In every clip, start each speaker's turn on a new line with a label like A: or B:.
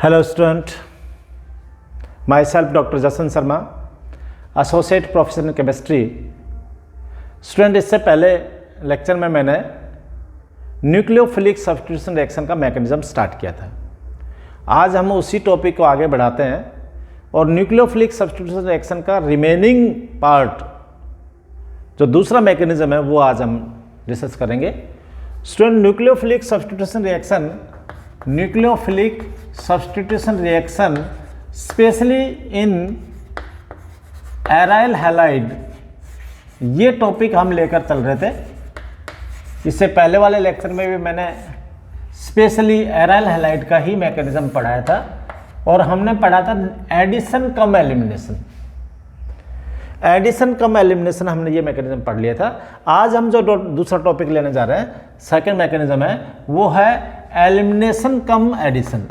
A: Hello student, my self doctor Jason Sharma, associate professor in chemistry. Student, इससे पहले lecture में मैंने न्यूक्लियोफिलिक सब्स्टिट्यूशन रिएक्शन का मैकेनिज्म स्टार्ट किया था। आज हम उसी टॉपिक को आगे बढ़ाते हैं और न्यूक्लियोफिलिक सब्स्टिट्यूशन रिएक्शन का रिमेनिंग पार्ट जो दूसरा मैकेनिज्म है वो आज हम डिस्कस करेंगे। Student, nucleophilic substitution reaction specially in aryl halide, ये टॉपिक हम लेकर चल रहे थे। इससे पहले वाले लेक्चर में भी मैंने स्पेशली एराइल हैलाइड का ही मैकेनिज्म पढ़ाया था और हमने पढ़ा था एडिशन कम एलिमिनेशन। एडिशन कम एलिमिनेशन हमने ये मैकेनिज्म पढ़ लिया था। आज हम जो दूसरा टॉपिक लेने जा रहे हैं, सेकंड मैकेनिज्म है, वो है एलिमिनेशन कम एडिशन।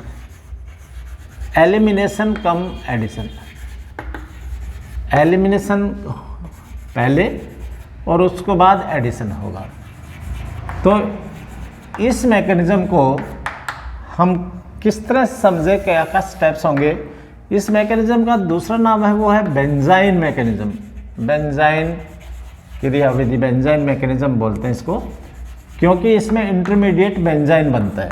A: एलिमिनेशन कम एडिशन, एलिमिनेशन पहले और उसके बाद एडिशन होगा। तो इस मैकेनिज्म को हम किस तरह समझे, क्या क्या स्टेप्स होंगे। इस मैकेनिज्म का दूसरा नाम है वो है बेंजाइन मैकेनिज्म। बेंजाइन क्रियाविधि, बेंजाइन मैकेनिज्म बोलते हैं इसको, क्योंकि इसमें इंटरमीडिएट बेंजाइन बनता है।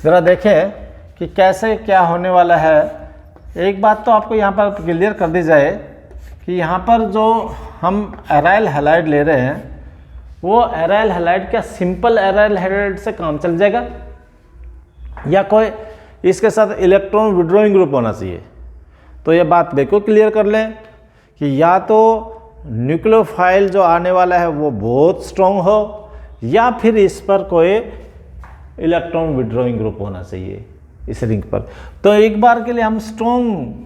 A: ज़रा देखें कि कैसे क्या होने वाला है। एक बात तो आपको यहाँ पर क्लियर कर दी जाए कि यहाँ पर जो हम एराइल हैलाइड ले रहे हैं वो एराइल हैलाइड क्या सिंपल एराइल हैलाइड से काम चल जाएगा या कोई इसके साथ इलेक्ट्रॉन विड्रॉइंग ग्रुप होना चाहिए। तो ये बात बिल्कुल क्लियर कर लें कि या तो न्यूक्लियोफाइल जो आने वाला है वो बहुत स्ट्रॉन्ग हो या फिर इस पर कोई इलेक्ट्रॉन विड्रॉइंग ग्रुप होना चाहिए इस रिंग पर। तो एक बार के लिए हम स्ट्रॉन्ग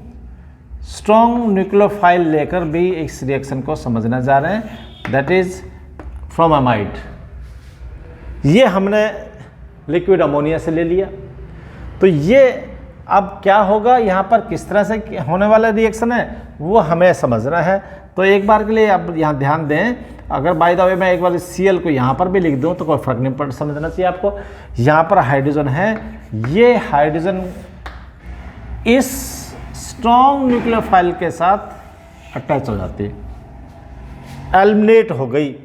A: न्यूक्लियोफाइल लेकर भी इस रिएक्शन को समझना जा रहे हैं, दैट इज फ्रॉम अमाइड। ये हमने लिक्विड अमोनिया से ले लिया। तो ये अब क्या होगा, यहाँ पर किस तरह से होने वाला रिएक्शन है वो हमें समझना है। तो एक बार के लिए आप यहाँ ध्यान दें, अगर बाय द वे मैं एक बार Cl को यहाँ पर भी लिख दूँ तो कोई फर्क नहीं पड़, समझना चाहिए आपको। यहाँ पर हाइड्रोजन है, ये हाइड्रोजन इस स्ट्रॉन्ग न्यूक्लियोफाइल के साथ अटैच हो जाती है, एलिमिनेट हो गई।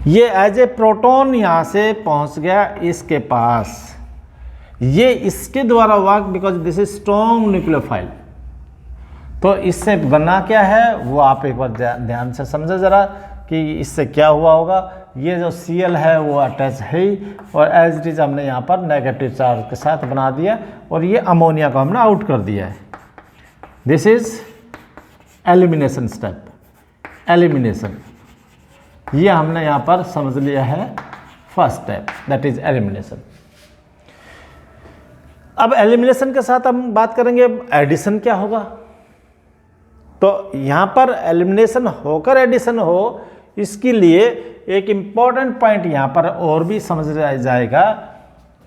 A: ये एज ए प्रोटॉन यहाँ से पहुँच गया इसके पास, ये इसके द्वारा हुआ because this is strong nucleophile. तो इससे बना क्या है वो आप एक बार ध्यान से समझे ज़रा कि इससे क्या हुआ होगा। ये जो Cl है वो अटैच है ही और एज इट इज हमने यहाँ पर नेगेटिव चार्ज के साथ बना दिया और ये अमोनिया को हमने आउट कर दिया है। This is elimination step, elimination. ये हमने यहाँ पर समझ लिया है first step, that is elimination. अब एलिमिनेशन के साथ हम बात करेंगे एडिशन क्या होगा। तो यहाँ पर एलिमिनेशन होकर एडिशन हो, इसके लिए एक इम्पॉर्टेंट पॉइंट यहाँ पर और भी समझ जाएगा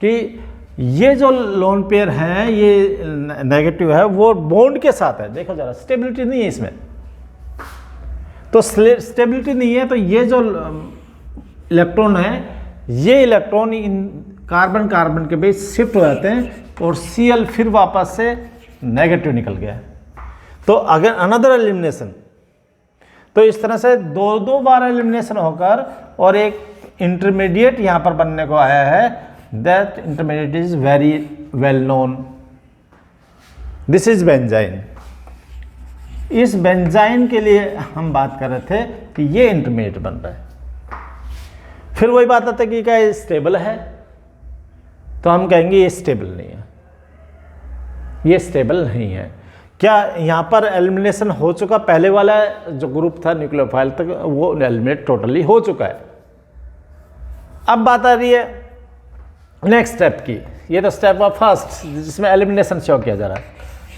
A: कि ये जो लोन पेयर हैं, ये नेगेटिव है, वो बॉन्ड के साथ है। देखो जरा, स्टेबिलिटी नहीं है इसमें। तो स्टेबिलिटी नहीं है तो ये जो इलेक्ट्रॉन है, ये इलेक्ट्रॉन इन कार्बन कार्बन के बीच शिफ्ट हो जाते हैं और Cl फिर वापस से नेगेटिव निकल गया। तो अगर अनदर एलिमिनेशन, तो इस तरह से दो बार एलिमिनेशन होकर और एक इंटरमीडिएट यहाँ पर बनने को आया है। That intermediate is very well known, this is benzene. इस बेंजाइन के लिए हम बात कर रहे थे कि ये इंटरमीडिएट बन रहा है। फिर वही बात आती है कि क्या स्टेबल है, तो हम कहेंगे ये स्टेबल नहीं है, ये स्टेबल नहीं है। क्या यहाँ पर एलिमिनेशन हो चुका, पहले वाला जो ग्रुप था न्यूक्लियोफाइल तक वो एलिमिनेट टोटली हो चुका है। अब बात आ रही है नेक्स्ट स्टेप की। ये तो स्टेप ऑफ फर्स्ट जिसमें एलिमिनेशन शो किया जा रहा है।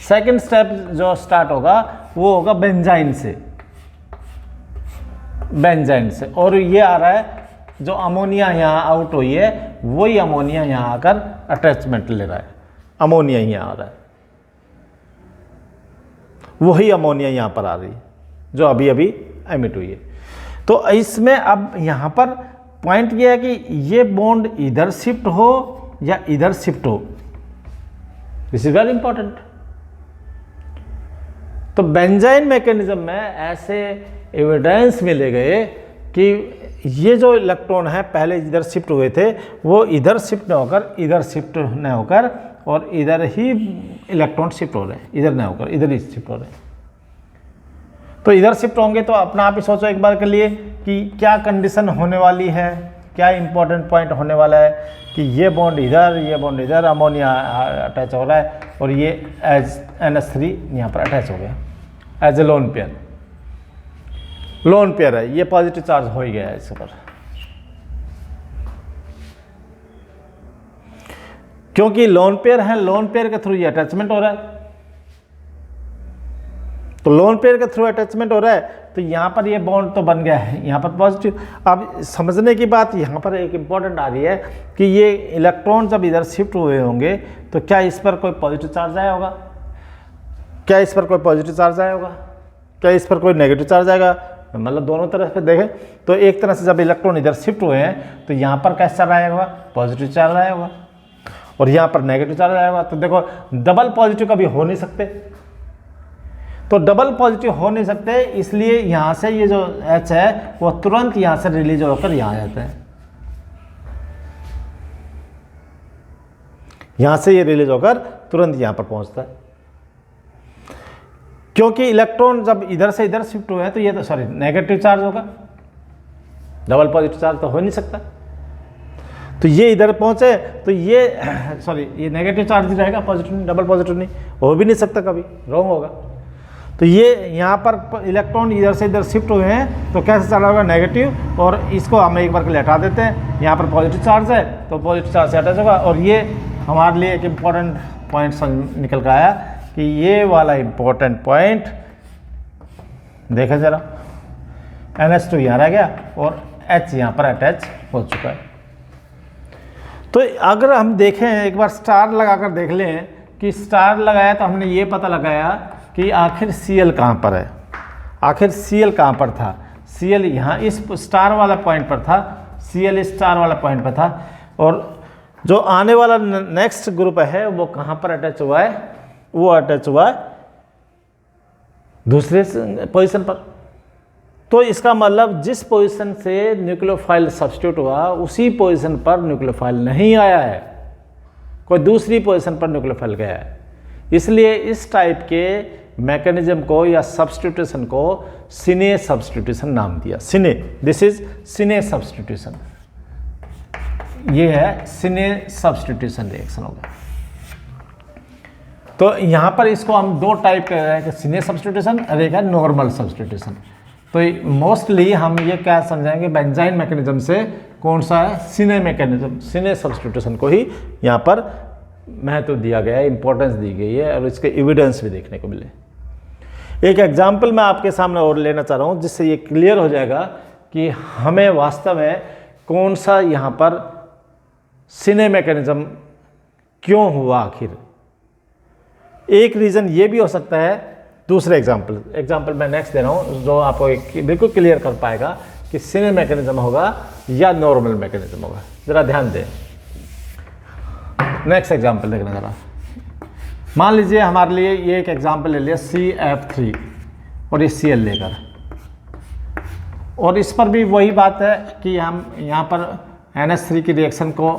A: सेकंड स्टेप जो स्टार्ट होगा वो होगा बेंजाइन से, बेंजाइन से। और ये आ रहा है जो अमोनिया यहाँ आउट हुई है वही अमोनिया यहाँ आकर अटैचमेंट ले रहा है, अमोनिया यहाँ आ रहा है, वही अमोनिया यहाँ पर आ रही है जो अभी अभी एमिट हुई है। तो इसमें अब यहाँ पर पॉइंट ये है कि ये बॉन्ड इधर शिफ्ट हो या इधर शिफ्ट हो, दिस इज वेरी इंपॉर्टेंट। तो बेंजाइन मैकेनिज्म में ऐसे एविडेंस मिले गए कि ये जो इलेक्ट्रॉन है पहले इधर शिफ्ट हुए थे वो इधर शिफ्ट न होकर इधर शिफ्ट न होकर और इधर ही इलेक्ट्रॉन शिफ्ट हो रहे हैं, इधर न होकर इधर ही शिफ्ट हो रहे हैं। तो इधर शिफ्ट होंगे तो अपना आप ही सोचो एक बार के लिए कि क्या कंडीशन होने वाली है, क्या इंपॉर्टेंट पॉइंट होने वाला है कि ये बॉन्ड इधर, ये बॉन्ड इधर, अमोनिया अटैच हो रहा है और ये एज NH3 यहाँ पर अटैच हो गया as a lone pair. Lone pair है, ये पॉजिटिव चार्ज हो ही गया है इस पर, क्योंकि लोन पेयर है, लोन पेयर के थ्रू ये अटैचमेंट हो रहा है। तो लोन पेयर के थ्रू अटैचमेंट हो रहा है तो यहाँ पर ये बॉन्ड तो बन गया है, यहाँ पर पॉजिटिव। अब समझने की बात यहाँ पर एक इंपॉर्टेंट आ रही है कि ये इलेक्ट्रॉन जब इधर शिफ्ट हुए होंगे तो क्या इस पर कोई पॉजिटिव चार्ज आया होगा, क्या इस पर कोई पॉजिटिव चार्ज आया होगा, क्या इस पर कोई नेगेटिव चार्ज आएगा। मतलब दोनों तरफ से देखें तो एक तरह से जब इलेक्ट्रॉन इधर शिफ्ट हुए हैं तो यहाँ पर कैसा चार्ज आया होगा, पॉजिटिव चार्ज आया होगा और यहाँ पर नेगेटिव चार्ज आया होगा। तो देखो डबल पॉजिटिव कभी हो नहीं सकते, तो डबल पॉजिटिव हो नहीं सकते, इसलिए यहाँ से ये जो H है वो तुरंत यहाँ से रिलीज होकर यहाँ आ जाता है, यहाँ से ये रिलीज होकर तुरंत यहाँ पर पहुँचता है। क्योंकि इलेक्ट्रॉन जब इधर से इधर शिफ्ट हुए हैं तो ये तो सॉरी नेगेटिव चार्ज होगा, डबल पॉजिटिव चार्ज तो हो नहीं सकता। तो ये इधर पहुंचे तो ये सॉरी ये नेगेटिव चार्ज ही रहेगा, पॉजिटिव नहीं, डबल पॉजिटिव नहीं हो भी नहीं सकता, कभी रॉन्ग होगा। तो ये यहाँ पर इलेक्ट्रॉन इधर से इधर शिफ्ट हुए हैं तो कैसे चला होगा, नेगेटिव, और इसको हम एक बार के लिए हटा देते हैं। यहाँ पर पॉजिटिव चार्ज है तो पॉजिटिव चार्ज से अटैच होगा। और ये हमारे लिए एक इम्पॉर्टेंट पॉइंट निकल कर आया कि ये वाला इम्पोर्टेंट पॉइंट देखें जरा, NH2 यहाँ रह गया और H यहाँ पर अटैच हो चुका है। तो अगर हम देखें एक बार स्टार लगाकर देख लें कि स्टार लगाया तो हमने ये पता लगाया कि आखिर Cl कहाँ पर है, आखिर Cl कहाँ पर था। Cl यहाँ इस स्टार वाला पॉइंट पर था, Cl इस स्टार वाला पॉइंट पर था, और जो आने वाला नेक्स्ट ग्रुप है वो कहाँ पर अटैच हुआ है, वो अटैच हुआ है दूसरे पोजीशन पर। तो इसका मतलब जिस पोजीशन से न्यूक्लियोफाइल सब्स्टिट्यूट हुआ उसी पोजीशन पर न्यूक्लियोफाइल नहीं आया है, कोई दूसरी पोजीशन पर न्यूक्लियोफाइल गया है। इसलिए इस टाइप के मैकेनिज्म को या सब्स्टिट्यूशन को सिने सब्स्टिट्यूशन नाम दिया। सिने, दिस इज सिने सब्स्टिट्यूशन, ये है सिने सब्स्टिट्यूशन रिएक्शन होगा। तो यहाँ पर इसको हम दो टाइप कह रहे हैं कि सिने सब्स्टिट्यूशन और एक है नॉर्मल सब्स्टिट्यूशन। तो मोस्टली हम ये क्या समझाएंगे, बेंजाइन मैकेनिज्म से कौन सा है, सिने मैकेनिज्म, सिने सब्स्टिट्यूशन को ही यहाँ पर महत्व दिया गया है, इंपॉर्टेंस दी गई है और इसके एविडेंस भी देखने को मिले। एक एग्जाम्पल मैं आपके सामने और लेना चाह रहा हूँ जिससे ये क्लियर हो जाएगा कि हमें वास्तव में कौन सा यहाँ पर सिने मैकेनिज्म क्यों हुआ आखिर। एक रीज़न ये भी हो सकता है, दूसरा एग्जाम्पल मैं नेक्स्ट दे रहा हूँ जो आपको बिल्कुल क्लियर कर पाएगा कि सिने मैकेनिज्म होगा या नॉर्मल मैकेनिज्म होगा। ज़रा ध्यान दें, नेक्स्ट एग्जाम्पल देखना ज़रा। मान लीजिए हमारे लिए ये एक एग्जाम्पल ले लिया CF3 और ये Cl लेकर, और इस पर भी वही बात है कि हम यहाँ पर NH3 की रिएक्शन को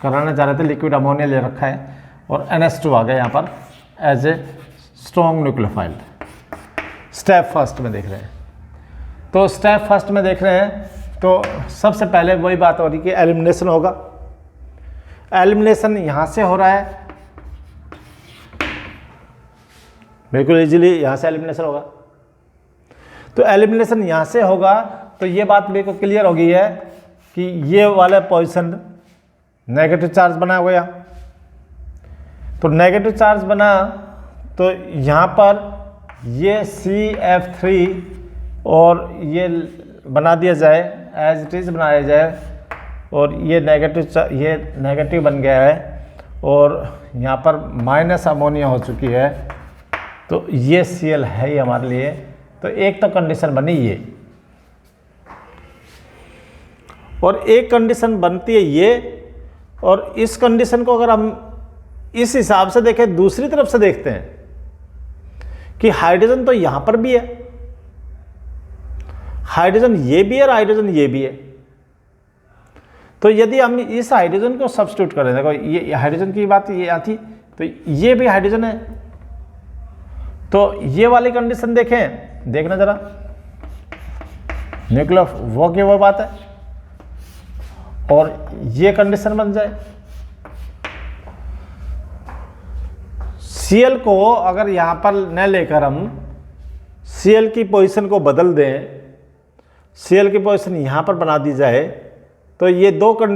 A: कराना चाह रहे थे, लिक्विड अमोनिया ले रखा है और NH2 आ गया यहाँ पर as a strong nucleophile. Step first में देख रहे हैं, तो स्टेप फर्स्ट में देख रहे हैं तो सबसे पहले वही बात हो रही कि एलिमिनेशन होगा। एलिमिनेशन यहाँ से हो रहा है, बिल्कुल इजीली यहाँ से एलिमिनेशन होगा। तो एलिमिनेशन यहाँ से होगा तो ये बात बिल्कुल क्लियर हो गई है कि ये वाला पोजीशन नेगेटिव चार्ज बना हुआ। तो नेगेटिव चार्ज बना तो यहाँ पर ये CF3 और ये बना दिया जाए, एज इट इज़ बनाया जाए, और ये नेगेटिव बन गया है और यहाँ पर माइनस अमोनिया हो चुकी है। तो ये Cl है ही हमारे लिए। तो एक तो कंडीशन बनी ये, और एक कंडीशन बनती है ये, और इस कंडीशन को अगर हम इस हिसाब से देखें, दूसरी तरफ से देखते हैं कि हाइड्रोजन तो यहां पर भी है, हाइड्रोजन ये भी है और हाइड्रोजन ये भी है। तो यदि हम इस हाइड्रोजन को सब्स्टिट्यूट करें, देखो ये हाइड्रोजन की बात ये आती, तो ये भी हाइड्रोजन है, तो ये वाली कंडीशन देखें, देखना जरा, न्यूक्लियर वो की वो बात है, और ये कंडीशन बन जाए। Cl को अगर यहां पर न लेकर हम Cl की पोजीशन को बदल दें, Cl की पोजीशन यहां पर बना दी जाए, तो ये दो कंडीशन